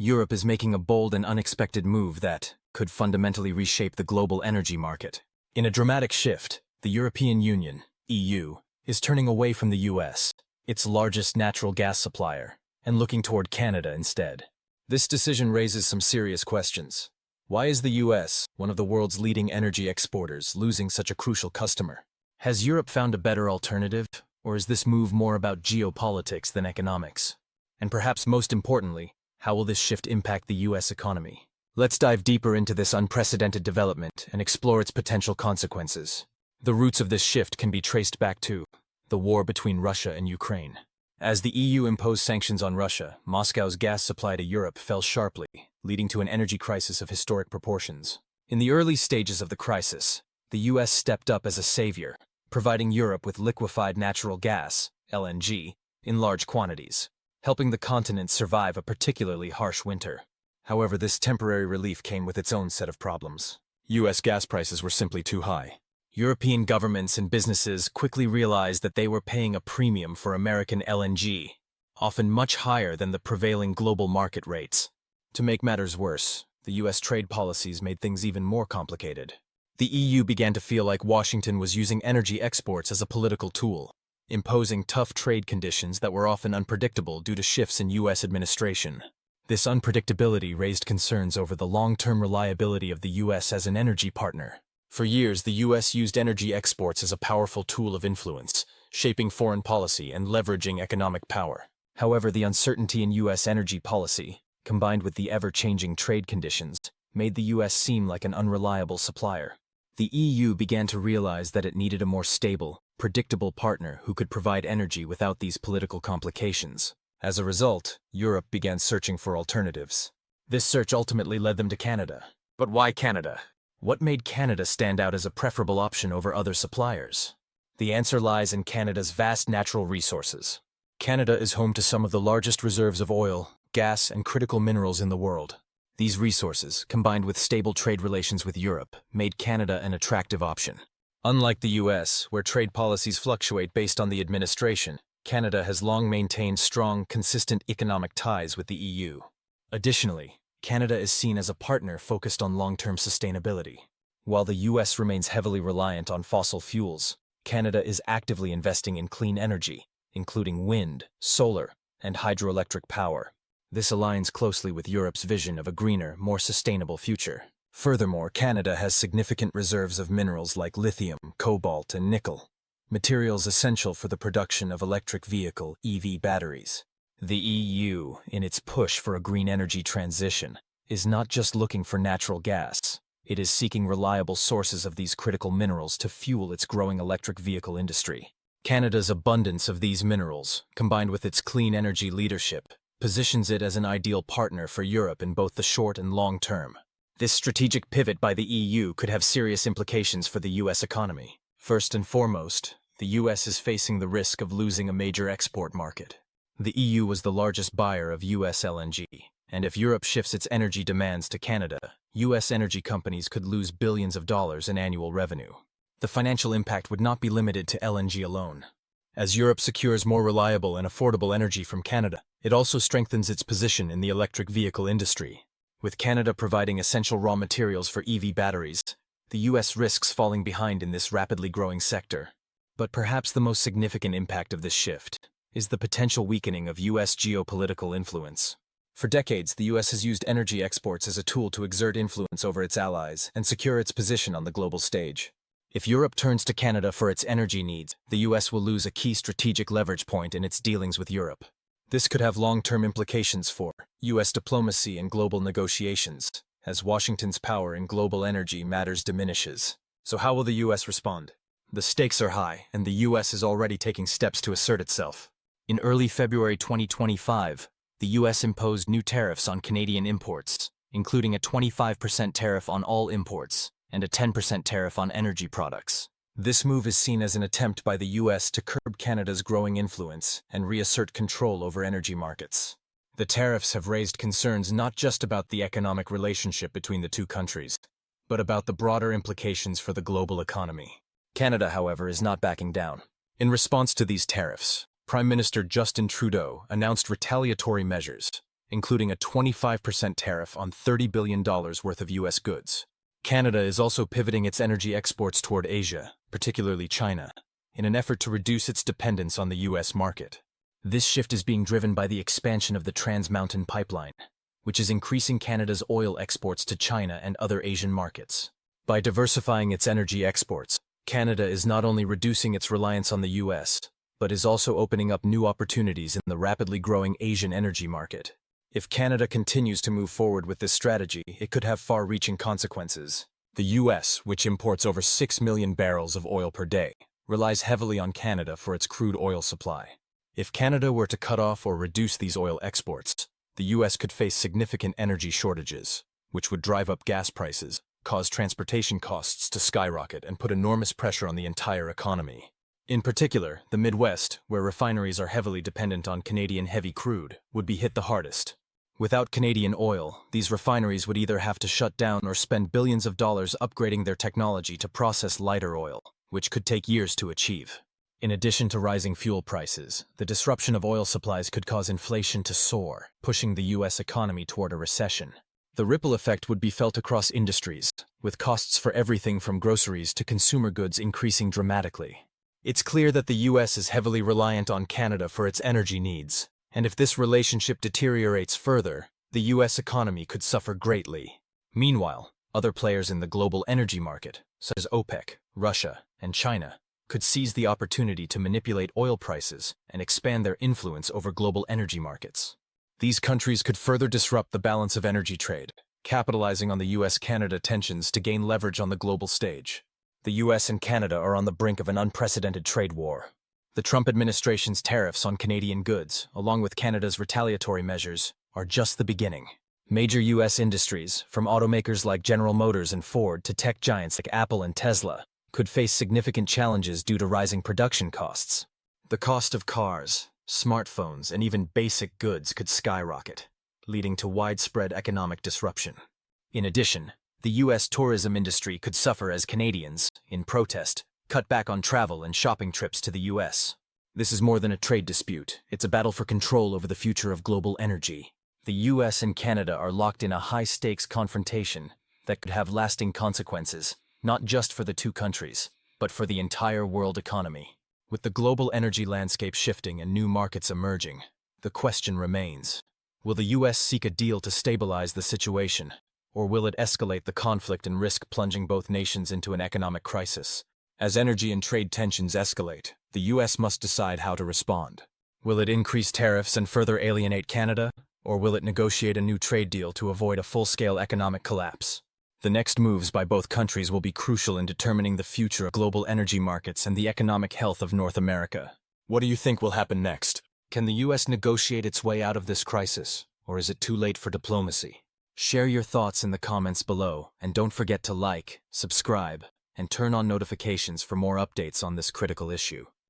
Europe is making a bold and unexpected move that could fundamentally reshape the global energy market. In a dramatic shift, the European Union, EU, is turning away from the US, its largest natural gas supplier, and looking toward Canada instead. This decision raises some serious questions. Why is the US, one of the world's leading energy exporters, losing such a crucial customer? Has Europe found a better alternative, or is this move more about geopolitics than economics? And perhaps most importantly, how will this shift impact the US economy? Let's dive deeper into this unprecedented development and explore its potential consequences. The roots of this shift can be traced back to the war between Russia and Ukraine. As the EU imposed sanctions on Russia, Moscow's gas supply to Europe fell sharply, leading to an energy crisis of historic proportions. In the early stages of the crisis, the US stepped up as a savior, providing Europe with liquefied natural gas, LNG, in large quantities, helping the continent survive a particularly harsh winter. However, this temporary relief came with its own set of problems. US gas prices were simply too high. European governments and businesses quickly realized that they were paying a premium for American LNG, often much higher than the prevailing global market rates. To make matters worse, the US trade policies made things even more complicated. The EU began to feel like Washington was using energy exports as a political tool, imposing tough trade conditions that were often unpredictable due to shifts in US administration. This unpredictability raised concerns over the long-term reliability of the US as an energy partner. For years, the US used energy exports as a powerful tool of influence, shaping foreign policy and leveraging economic power. However, the uncertainty in US energy policy, combined with the ever-changing trade conditions, made the US seem like an unreliable supplier. The EU began to realize that it needed a more stable, predictable partner who could provide energy without these political complications. As a result, Europe began searching for alternatives. This search ultimately led them to Canada. But why Canada? What made Canada stand out as a preferable option over other suppliers? The answer lies in Canada's vast natural resources. Canada is home to some of the largest reserves of oil, gas, and critical minerals in the world. These resources, combined with stable trade relations with Europe, made Canada an attractive option. Unlike the US, where trade policies fluctuate based on the administration, Canada has long maintained strong, consistent economic ties with the EU. Additionally, Canada is seen as a partner focused on long-term sustainability. While the US remains heavily reliant on fossil fuels, Canada is actively investing in clean energy, including wind, solar, and hydroelectric power. This aligns closely with Europe's vision of a greener, more sustainable future. Furthermore, Canada has significant reserves of minerals like lithium, cobalt, and nickel, materials essential for the production of electric vehicle (EV) batteries. The EU, in its push for a green energy transition, is not just looking for natural gas. It is seeking reliable sources of these critical minerals to fuel its growing electric vehicle industry. Canada's abundance of these minerals, combined with its clean energy leadership, positions it as an ideal partner for Europe in both the short and long term. This strategic pivot by the EU could have serious implications for the US economy. First and foremost, the US is facing the risk of losing a major export market. The EU was the largest buyer of US LNG, and if Europe shifts its energy demands to Canada, US energy companies could lose billions of dollars in annual revenue. The financial impact would not be limited to LNG alone. As Europe secures more reliable and affordable energy from Canada, it also strengthens its position in the electric vehicle industry. With Canada providing essential raw materials for EV batteries, the US risks falling behind in this rapidly growing sector. But perhaps the most significant impact of this shift is the potential weakening of US geopolitical influence. For decades, the US has used energy exports as a tool to exert influence over its allies and secure its position on the global stage. If Europe turns to Canada for its energy needs, the US will lose a key strategic leverage point in its dealings with Europe. This could have long-term implications for US diplomacy and global negotiations, as Washington's power in global energy matters diminishes. So how will the US respond? The stakes are high, and the US is already taking steps to assert itself. In early February 2025, the US imposed new tariffs on Canadian imports, including a 25% tariff on all imports and a 10% tariff on energy products. This move is seen as an attempt by the US to curb Canada's growing influence and reassert control over energy markets. The tariffs have raised concerns not just about the economic relationship between the two countries, but about the broader implications for the global economy. Canada, however, is not backing down. In response to these tariffs, Prime Minister Justin Trudeau announced retaliatory measures, including a 25% tariff on $30 billion worth of U.S. goods. Canada is also pivoting its energy exports toward Asia, particularly China, in an effort to reduce its dependence on the U.S. market. This shift is being driven by the expansion of the Trans Mountain Pipeline, which is increasing Canada's oil exports to China and other Asian markets. By diversifying its energy exports, Canada is not only reducing its reliance on the U.S., but is also opening up new opportunities in the rapidly growing Asian energy market. If Canada continues to move forward with this strategy, it could have far-reaching consequences. The U.S., which imports over 6 million barrels of oil per day, relies heavily on Canada for its crude oil supply. If Canada were to cut off or reduce these oil exports, the U.S. could face significant energy shortages, which would drive up gas prices, cause transportation costs to skyrocket, and put enormous pressure on the entire economy. In particular, the Midwest, where refineries are heavily dependent on Canadian heavy crude, would be hit the hardest. Without Canadian oil, these refineries would either have to shut down or spend billions of dollars upgrading their technology to process lighter oil, which could take years to achieve. In addition to rising fuel prices, the disruption of oil supplies could cause inflation to soar, pushing the U.S. economy toward a recession. The ripple effect would be felt across industries, with costs for everything from groceries to consumer goods increasing dramatically. It's clear that the U.S. is heavily reliant on Canada for its energy needs, and if this relationship deteriorates further, the U.S. economy could suffer greatly. Meanwhile, other players in the global energy market, such as OPEC, Russia, and China, could seize the opportunity to manipulate oil prices and expand their influence over global energy markets. These countries could further disrupt the balance of energy trade, capitalizing on the U.S.-Canada tensions to gain leverage on the global stage. The U.S. and Canada are on the brink of an unprecedented trade war. The Trump administration's tariffs on Canadian goods, along with Canada's retaliatory measures, are just the beginning. Major U.S. industries, from automakers like General Motors and Ford to tech giants like Apple and Tesla, could face significant challenges due to rising production costs. The cost of cars, smartphones, and even basic goods could skyrocket, leading to widespread economic disruption. In addition, the U.S. tourism industry could suffer as Canadians, in protest, cut back on travel and shopping trips to the U.S. This is more than a trade dispute. It's a battle for control over the future of global energy. The U.S. and Canada are locked in a high-stakes confrontation that could have lasting consequences, not just for the two countries, but for the entire world economy. With the global energy landscape shifting and new markets emerging, the question remains: will the U.S. seek a deal to stabilize the situation, or will it escalate the conflict and risk plunging both nations into an economic crisis? As energy and trade tensions escalate, the U.S. must decide how to respond. Will it increase tariffs and further alienate Canada, or will it negotiate a new trade deal to avoid a full-scale economic collapse? The next moves by both countries will be crucial in determining the future of global energy markets and the economic health of North America. What do you think will happen next? Can the U.S. negotiate its way out of this crisis, or is it too late for diplomacy? Share your thoughts in the comments below, and don't forget to like, subscribe, and turn on notifications for more updates on this critical issue.